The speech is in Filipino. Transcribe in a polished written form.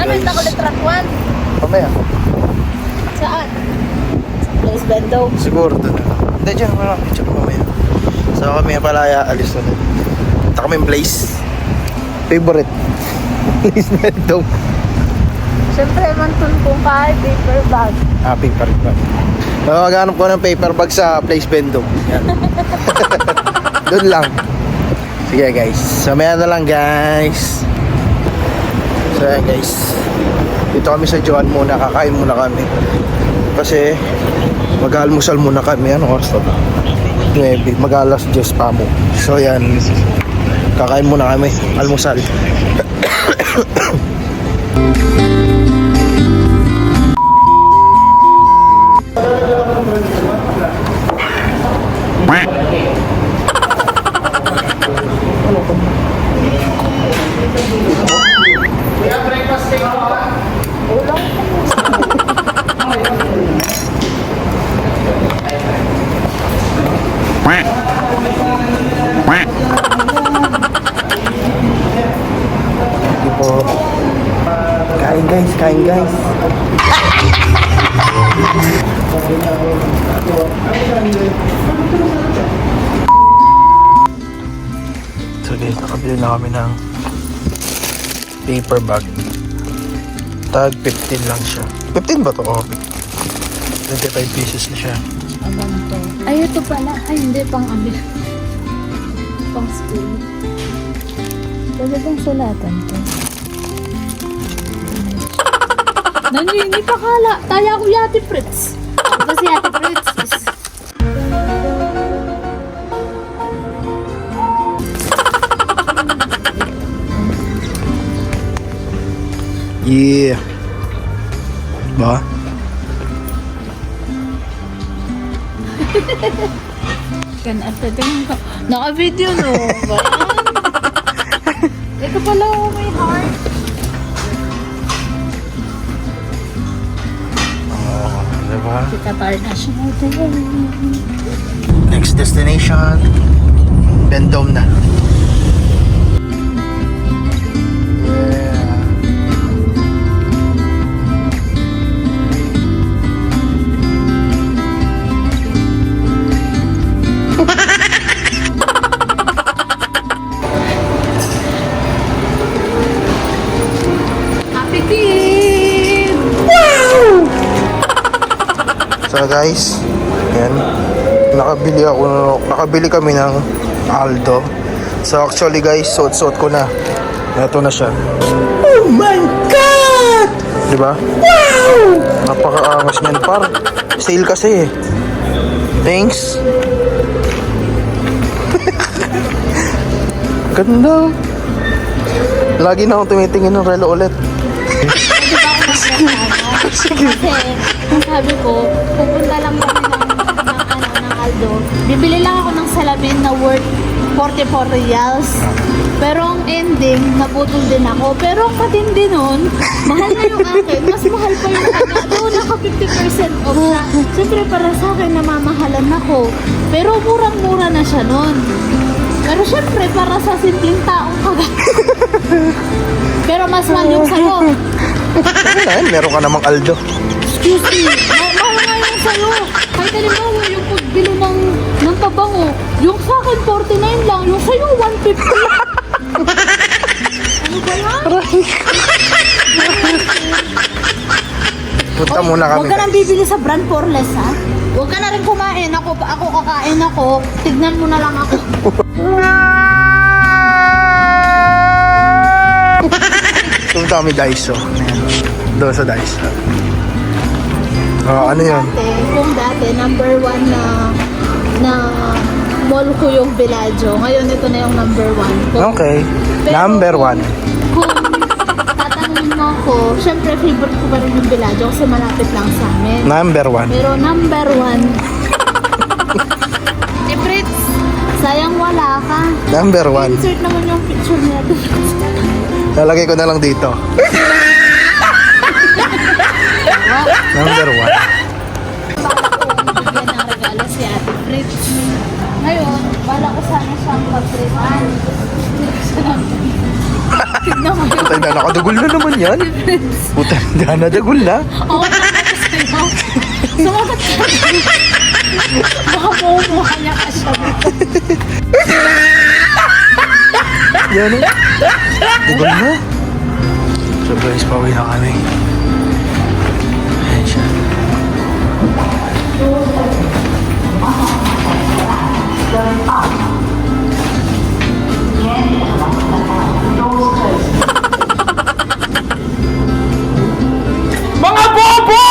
May nakulit track 1. Mamaya. Saan? Sa Place Bendo. Siguro doon na. Hindi, dyan. Wala. Check mamaya. So kami palaya. Alis na din. Ito kami yung place. Favorite. Place Bendong. Siyempre, mantun kung kahit paper bag. Paper bag. Maghanap ko ng paper bag sa Place Bendong. Yan. Doon lang. Sige guys. Samaya na lang guys. So yan guys. Dito kami sa Joan muna. Kakain muna kami. Kasi mag-almusal muna kami. Ano oras na ba? 9. Mag-alas 10 pa mo. So yan. Kakain muna kami. Almusal. Kain guys. So guys, nakabili na kami ng paper bag. Tag 15 lang siya. 15 ba to? Oh, 25 pieces na siya. Ano to? Ay, ito pala. Ay, hindi. Pang-abi. Pang-school. Pwede bang sulatan to? Nanini pa kala. Taya ko Yati Fritz. Ako ba si Yati Fritz? Yeah. Ba? Kan ate, tingnan ko. Naka-video no. Ba yan? Ito pala oh, may heart. Diba? Qatar National Day. Next destination, Bendong na. Yeah. Happy kid! So guys, yan. Nakabili kami ng Aldo. So actually guys, suot-suot ko na. Ito na siya. Oh my God! Diba? Wow! Napaka-angas niyan par. Sale kasi eh. Thanks. Ganda. Lagi na akong tumitingin ng relo ulit. Kasi, ang sabi ko, pupunta lang kami ng Aldo. Bibili lang ako ng salamin na worth 44 reals. Pero ang ending, nabutol din ako. Pero ang matindi nun, mahal na yung akin. Mas mahal pa yung kanya. Doon naka 50% off na. Siyempre para sa akin, namamahalan ako. Pero murang-mura na siya nun. Pero siyempre, para sa simpleng taong kagaya. Pero mas mahal yung sa'yo. Ayun, meron ka namang Aldo. Excuse me, mahal nga yung sa'yo. Kahit halimbawa yung pagbili ng pabango, yung sa akin 49 lang, yung sa'yo 150. Ano ba yan? Punta muna kami. Huwag ka nang bibili sa brand for less, ha? Huwag ka na rin kumain. Ako kakain ako. Tignan mo na lang ako. Punta kami Daiso. Doon sa Daiso. Ano yun? Kung dati, number 1 na mall ko yung Bellagio. Ngayon, ito na yung number 1. Okay. Pero Number 1. Kung tatanungin mo ako, syempre favorite ko pa rin yung Bellagio kasi malapit lang sa amin. Number 1. Pero number 1, Fritz, sayang wala ka. Number 1. Insert naman yung picture niya. Lalagay ko na lang dito. Number 1. Bigyan ng regalo si Ate Fritz. Ngayon, bala ko sana siyang pag-treatan. Tignan mo. Puta na, nakadagol na naman yan. Puta na, nadagol na. Oo, nakakata sa'yo. Sumagot ka. Baka pumuha niya ka siya. Yan o. Dagol na. So guys, pauwi na kami. Ayan siya. Mga bobo!